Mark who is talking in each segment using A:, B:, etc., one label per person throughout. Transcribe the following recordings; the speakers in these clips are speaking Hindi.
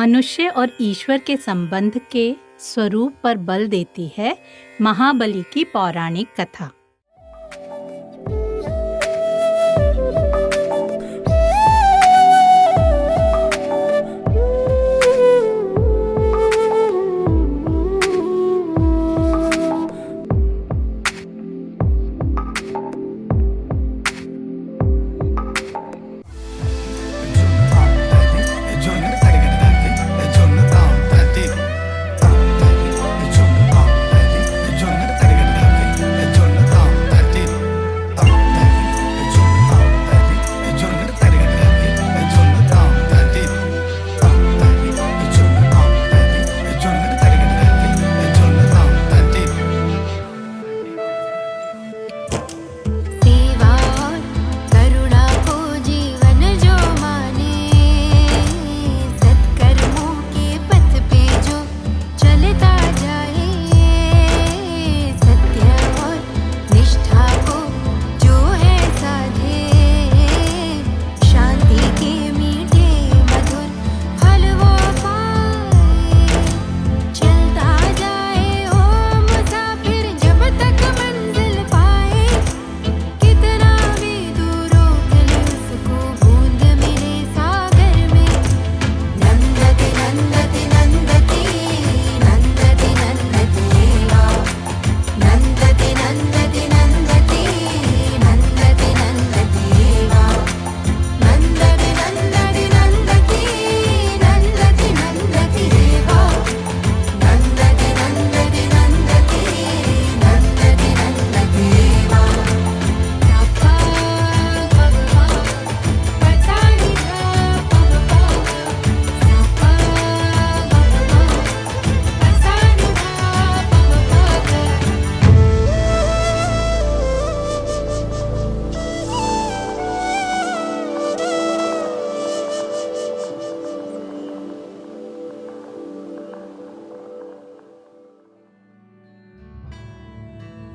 A: मनुष्य और ईश्वर के संबंध के स्वरूप पर बल देती है महाबली की पौराणिक कथा।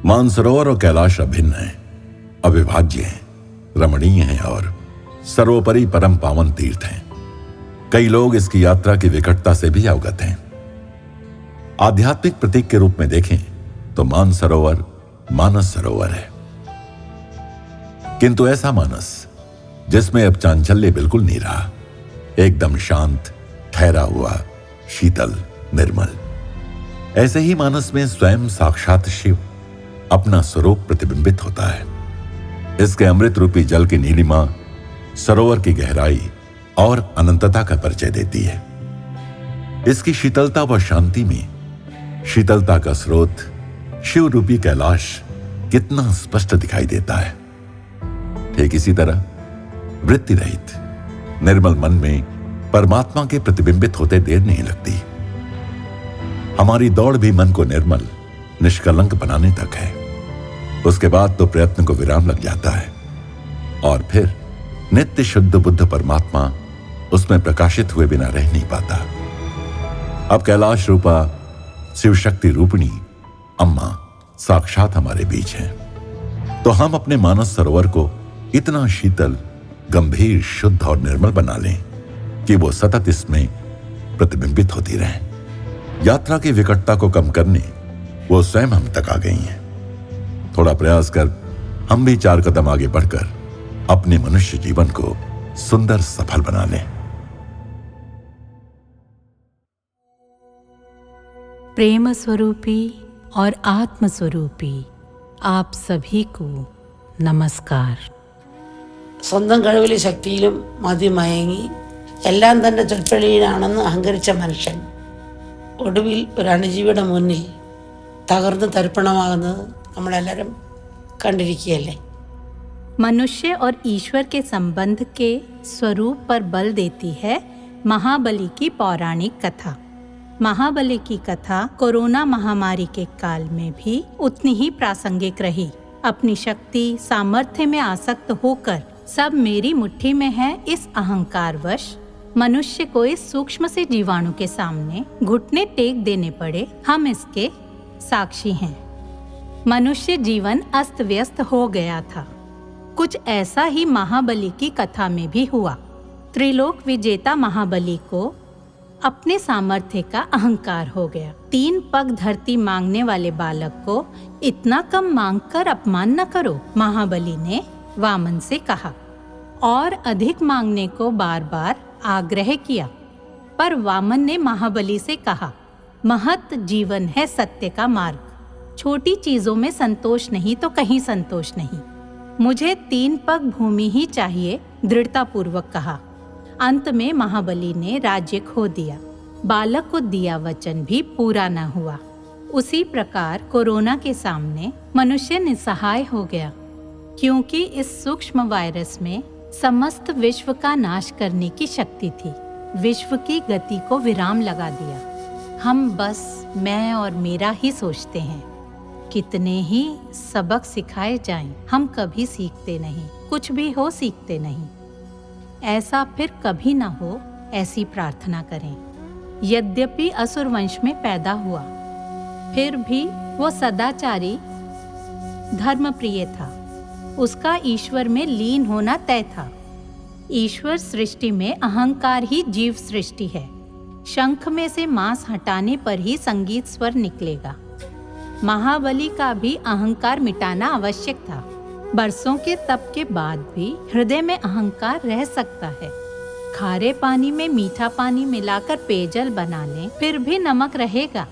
B: मानसरोवर और कैलाश अभिन्न हैं, अविभाज्य हैं, रमणीय हैं और सर्वोपरि परम पावन तीर्थ हैं। कई लोग इसकी यात्रा की विकटता से भी अवगत हैं। आध्यात्मिक प्रतीक के रूप में देखें तो मानसरोवर मानस सरोवर है, किंतु ऐसा मानस जिसमें अब चांचल्य बिल्कुल नहीं रहा, एकदम शांत, ठहरा हुआ, शीतल, निर्मल। ऐसे ही मानस में स्वयं साक्षात शिव अपना स्वरूप प्रतिबिंबित होता है। इसके अमृत रूपी जल की नीलिमा सरोवर की गहराई और अनंतता का परिचय देती है। इसकी शीतलता व शांति में शीतलता का स्रोत शिव रूपी कैलाश कितना स्पष्ट दिखाई देता है। ठीक इसी तरह वृत्ति रहित निर्मल मन में परमात्मा के प्रतिबिंबित होते देर नहीं लगती। हमारी दौड़ भी मन को निर्मल, निष्कलंक बनाने तक है। उसके बाद तो प्रयत्न को विराम लग जाता है और फिर नित्य शुद्ध बुद्ध परमात्मा उसमें प्रकाशित हुए बिना रह नहीं पाता। अब कैलाश रूपा शिव शक्ति रूपिणी अम्मा साक्षात हमारे बीच हैं, तो हम अपने मानस सरोवर को इतना शीतल, गंभीर, शुद्ध और निर्मल बना लें कि वो सतत इसमें प्रतिबिंबित होती रहे। यात्रा की विकटता को कम करने वो स्वयं हम तक आ गई हैं। थोड़ा प्रयास कर हम भी 4 कदम आगे बढ़कर अपने मनुष्य जीवन को सुंदर, सफल बना लें।
A: प्रेम स्वरूपी और आत्म स्वरूपी आप सभी को नमस्कार।
C: സ്വന്തം കഴിവിലെ ശക്തിയിലും മതിമയങ്ങി എല്ലാം തൻ്റെ ചൊൽപ്പടിയിലാണെന്ന് അഹങ്കരിച്ച മനുഷ്യൻ ഒടുവിൽ ഒരു അണുജീവിയുടെ മുന്നിൽ തകർന്ന് തരിപ്പണമാകുന്നത് നമ്മളെല്ലാവരും കണ്ടിരിക്കുകയല്ലേ।
A: मनुष्य और ईश्वर के संबंध के स्वरूप पर बल देती है महाबली की पौराणिक कथा। महाबली की कथा कोरोना महामारी के काल में भी उतनी ही प्रासंगिक रही। अपनी शक्ति, सामर्थ्य में आसक्त होकर सब मेरी मुट्ठी में है इस अहंकारवश मनुष्य को इस सूक्ष्म से जीवाणु के सामने घुटने टेक देने पड़े। हम इसके साक्षी हैं। मनुष्य जीवन अस्त व्यस्त हो गया था। कुछ ऐसा ही महाबली की कथा में भी हुआ। त्रिलोक विजेता महाबली को अपने सामर्थ्य का अहंकार हो गया। 3 पग धरती मांगने वाले बालक को इतना कम मांगकर अपमान न करो, महाबली ने वामन से कहा और अधिक मांगने को बार बार आग्रह किया। पर वामन ने महाबली से कहा, महत जीवन है सत्य का मार्ग, छोटी चीजों में संतोष नहीं तो कहीं संतोष नहीं, मुझे 3 पग भूमि ही चाहिए, दृढ़तापूर्वक कहा। अंत में महाबली ने राज्य खो दिया। बालक को दिया वचन भी पूरा न हुआ। उसी प्रकार कोरोना के सामने मनुष्य निस्सहाय हो गया, क्योंकि इस सूक्ष्म वायरस में समस्त विश्व का नाश करने की शक्ति थी। विश्व की गति को विराम लगा दिया। हम बस मैं और मेरा ही सोचते हैं। कितने ही सबक सिखाए जाएं, हम कभी सीखते नहीं, कुछ भी हो सीखते नहीं। ऐसा फिर कभी ना हो, ऐसी प्रार्थना करें। यद्यपि असुर वंश में पैदा हुआ, फिर भी वो सदाचारी धर्मप्रिय था। उसका ईश्वर में लीन होना तय था। ईश्वर सृष्टि में अहंकार ही जीव सृष्टि है। शंख में से मांस हटाने पर ही संगीत स्वर निकलेगा। महाबली का भी अहंकार मिटाना आवश्यक था। बरसों के तप के बाद भी हृदय में अहंकार रह सकता है। खारे पानी में मीठा पानी मिलाकर पेयजल बना लें, फिर भी नमक रहेगा,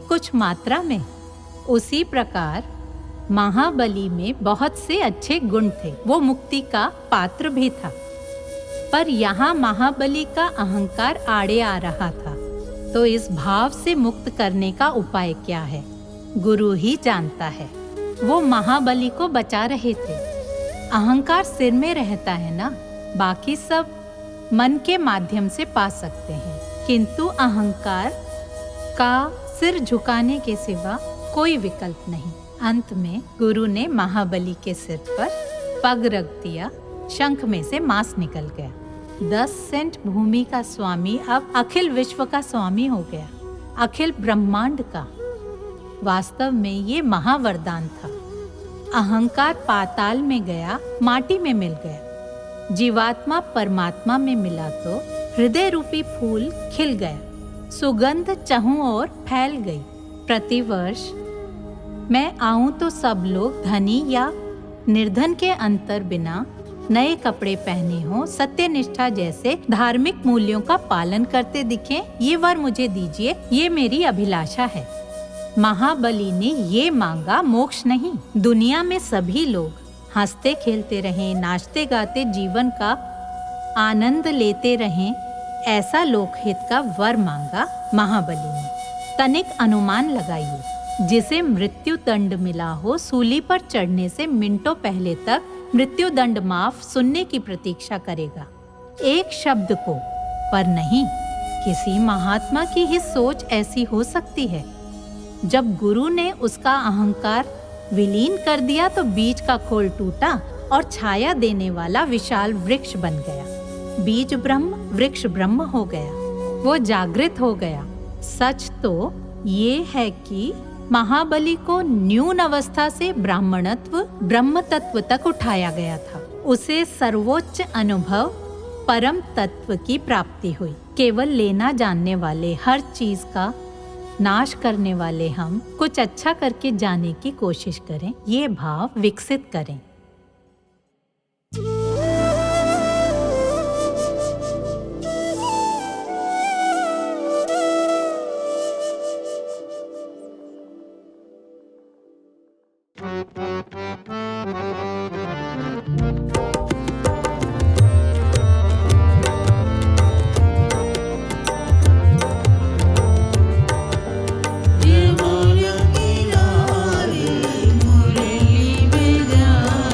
A: कुछ मात्रा में। उसी प्रकार महाबली में बहुत से अच्छे गुण थे, वो मुक्ति का पात्र भी था। पर यहाँ महाबली का अहंकार आड़े आ रहा था, तो इस भाव से मुक्त करने का उपाय क्या है, गुरु ही जानता है। वो महाबली को बचा रहे थे। अहंकार सिर में रहता है ना, बाकी सब मन के माध्यम से पा सकते हैं, किंतु अहंकार का सिर झुकाने के सिवा कोई विकल्प नहीं। अंत में गुरु ने महाबली के सिर पर पग रख दिया, शंख में से मांस निकल गया। 10 सेंट भूमि का स्वामी अब अखिल विश्व का स्वामी हो गया, अखिल ब्रह्मांड का। वास्तव में ये महावरदान था। अहंकार पाताल में गया, माटी में मिल गया। जीवात्मा परमात्मा में मिला तो हृदय रूपी फूल खिल गया, सुगंध चहुं ओर फैल गई। प्रतिवर्ष मैं आऊं तो सब लोग धनी या निर्धन के अंतर बिना नए कपड़े पहने हों, सत्यनिष्ठा जैसे धार्मिक मूल्यों का पालन करते दिखें, ये वर मुझे दीजिए, ये मेरी अभिलाषा है। महाबली ने ये मांगा, मोक्ष नहीं। दुनिया में सभी लोग हंसते खेलते रहें, नाचते गाते जीवन का आनंद लेते रहें, ऐसा लोकहित का वर मांगा महाबली ने। तनिक अनुमान लगाइए, जिसे मृत्यु दंड मिला हो, सूली पर चढ़ने से मिनटों पहले तक मृत्यु दंड माफ सुनने की प्रतीक्षा करेगा, एक शब्द को। पर नहीं, किसी महात्मा की ही सोच ऐसी हो सकती है। जब गुरु ने उसका अहंकार विलीन कर दिया तो बीज का खोल टूटा और छाया देने वाला विशाल वृक्ष बन गया। बीज ब्रह्म, वृक्ष ब्रह्म हो गया, वो जागृत हो गया। सच तो ये है कि महाबली को न्यून अवस्था से ब्राह्मणत्व, ब्रह्म तत्व तक उठाया गया था। उसे सर्वोच्च अनुभव, परम तत्व की प्राप्ति हुई। केवल लेना जानने वाले, हर चीज का नाश करने वाले हम कुछ अच्छा करके जाने की कोशिश करें, ये भाव विकसित करें।
D: मुरली बजाए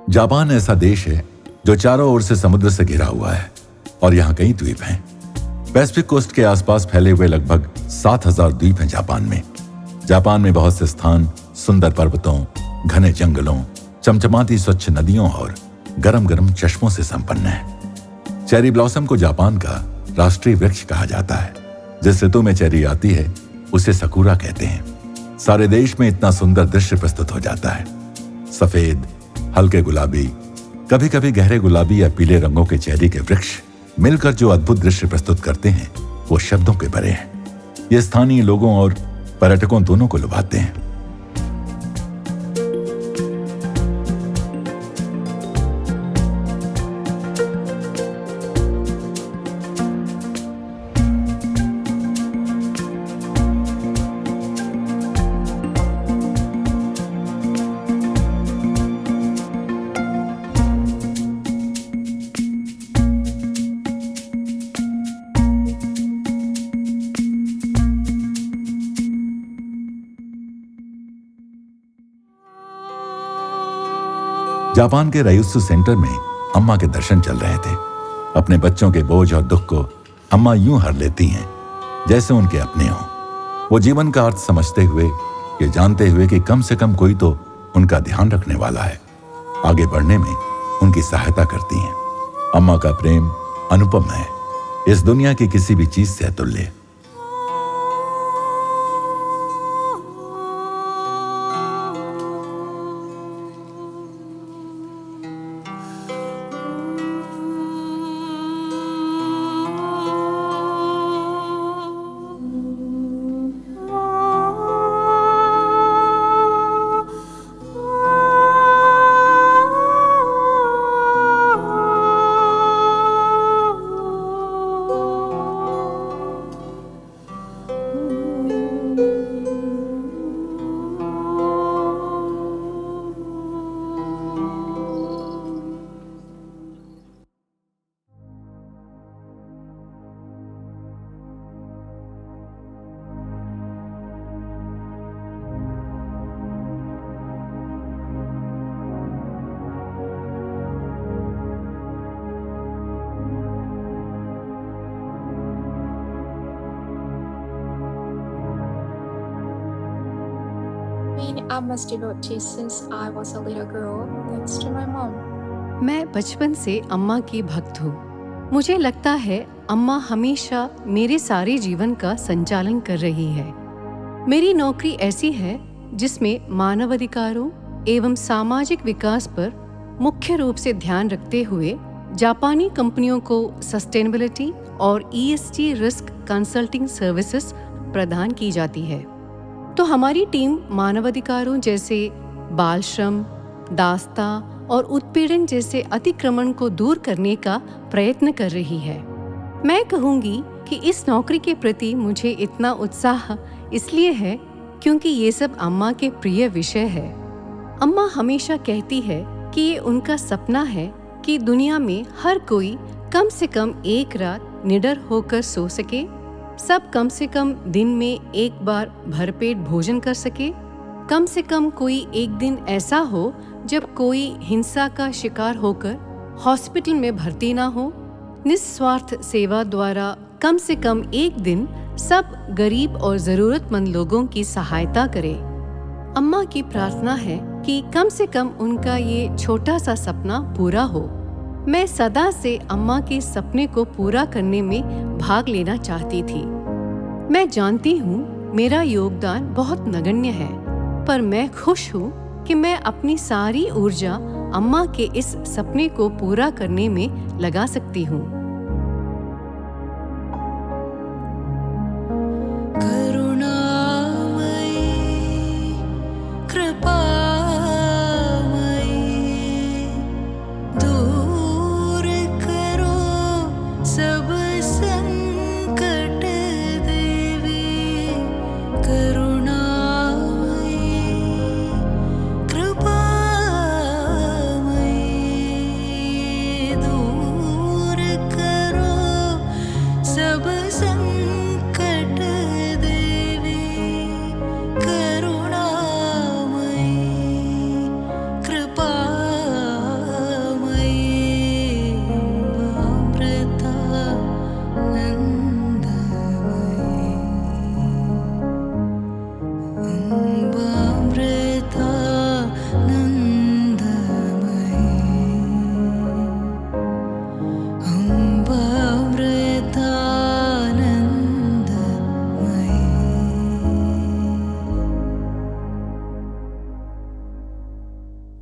B: जापान ऐसा देश है जो चारों ओर से समुद्र से घिरा हुआ है और यहाँ कई द्वीप हैं। पैसिफिक कोस्ट के आसपास फैले हुए लगभग 7000 द्वीप हैं जापान में बहुत से स्थान सुंदर पर्वतों, घने जंगलों, चमचमाती स्वच्छ नदियों और गरम गरम चश्मों से संपन्न है। चेरी ब्लॉसम को जापान का राष्ट्रीय वृक्ष कहा जाता है। जिस ऋतु में चेरी आती है उसे सकुरा कहते हैं। सारे देश में इतना सुंदर दृश्य प्रस्तुत हो जाता है। सफेद, हल्के गुलाबी, कभी कभी गहरे गुलाबी या पीले रंगों के चेरी के वृक्ष मिलकर जो अद्भुत दृश्य प्रस्तुत करते हैं वो शब्दों के परे हैं। ये स्थानीय लोगों और पर्यटकों दोनों को लुभाते हैं। जापान के रायुत्सु सेंटर में अम्मा के दर्शन चल रहे थे। अपने बच्चों के बोझ और दुख को अम्मा यूं हर लेती हैं जैसे उनके अपने हों। वो जीवन का अर्थ समझते हुए, ये जानते हुए कि कम से कम कोई तो उनका ध्यान रखने वाला है, आगे बढ़ने में उनकी सहायता करती हैं। अम्मा का प्रेम अनुपम है, इस दुनिया की किसी भी चीज से अतुल्य।
D: Been Amma's devotee since I was a little girl, thanks to my mom.
E: मैं बचपन से अम्मा की भक्त हूँ। मुझे लगता है अम्मा हमेशा मेरे सारे जीवन का संचालन कर रही है। मेरी नौकरी ऐसी है जिसमें मानवाधिकारों एवं सामाजिक विकास पर मुख्य रूप से ध्यान रखते हुए जापानी कंपनियों को सस्टेनेबिलिटी और ESG रिस्क कंसल्टिंग सर्विसेज प्रदान की जाती है। तो हमारी टीम मानवाधिकारों जैसे बाल श्रम, दास्ता और उत्पीड़न जैसे अतिक्रमण को दूर करने का प्रयत्न कर रही है। मैं कहूँगी कि इस नौकरी के प्रति मुझे इतना उत्साह इसलिए है क्योंकि ये सब अम्मा के प्रिय विषय है। अम्मा हमेशा कहती है कि ये उनका सपना है कि दुनिया में हर कोई कम से कम एक रात निडर होकर सो सके, सब कम से कम दिन में एक बार भरपेट भोजन कर सके, कम से कम कोई एक दिन ऐसा हो जब कोई हिंसा का शिकार होकर हॉस्पिटल में भर्ती ना हो, निस्वार्थ सेवा द्वारा कम से कम एक दिन सब गरीब और जरूरतमंद लोगों की सहायता करे। अम्मा की प्रार्थना है कि कम से कम उनका ये छोटा सा सपना पूरा हो। मैं सदा से अम्मा के सपने को पूरा करने में भाग लेना चाहती थी। मैं जानती हूँ मेरा योगदान बहुत नगण्य है, पर मैं खुश हूँ कि मैं अपनी सारी ऊर्जा अम्मा के इस सपने को पूरा करने में लगा सकती हूँ।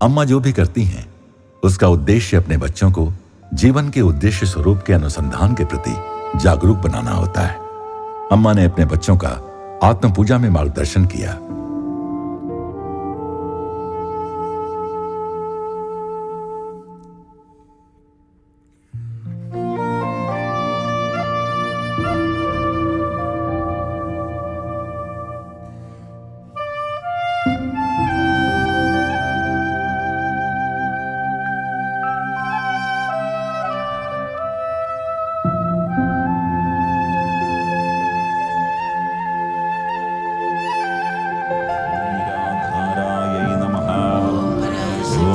B: अम्मा जो भी करती हैं उसका उद्देश्य अपने बच्चों को जीवन के उद्देश्य स्वरूप के अनुसंधान के प्रति जागरूक बनाना होता है। अम्मा ने अपने बच्चों का आत्म पूजा में मार्गदर्शन किया।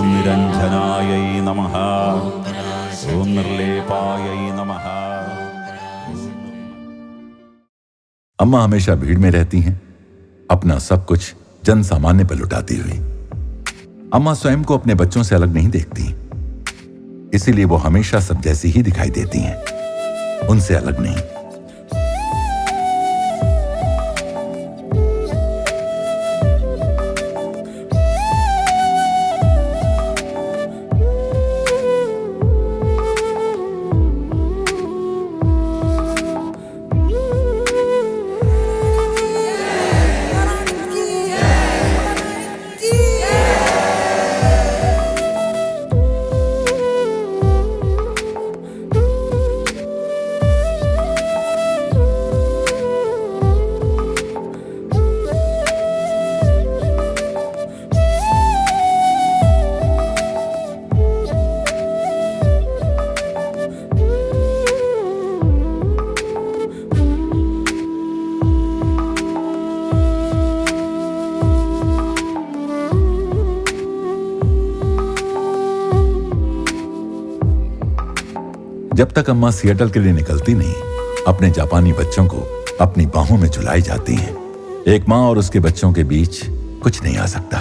F: निरंजनायै नमः। ओम निर्लेपायै नमः।
B: अम्मा हमेशा भीड़ में रहती हैं अपना सब कुछ जन सामान्य पर लुटाती हुई। अम्मा स्वयं को अपने बच्चों से अलग नहीं देखती, इसीलिए वो हमेशा सब जैसी ही दिखाई देती हैं, उनसे अलग नहीं। जब तक अम्मा सिएटल के लिए निकलती नहीं, अपने जापानी बच्चों को अपनी बाहों में झुलाई जाती हैं। एक माँ और उसके बच्चों के बीच कुछ नहीं आ सकता,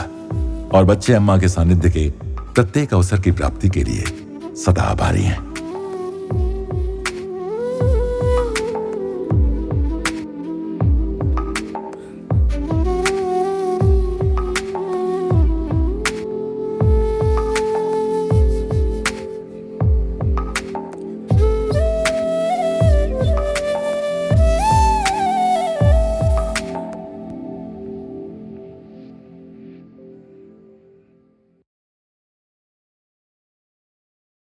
B: और बच्चे अम्मा के सानिध्य के प्रत्येक अवसर की प्राप्ति के लिए सदा आभारी हैं।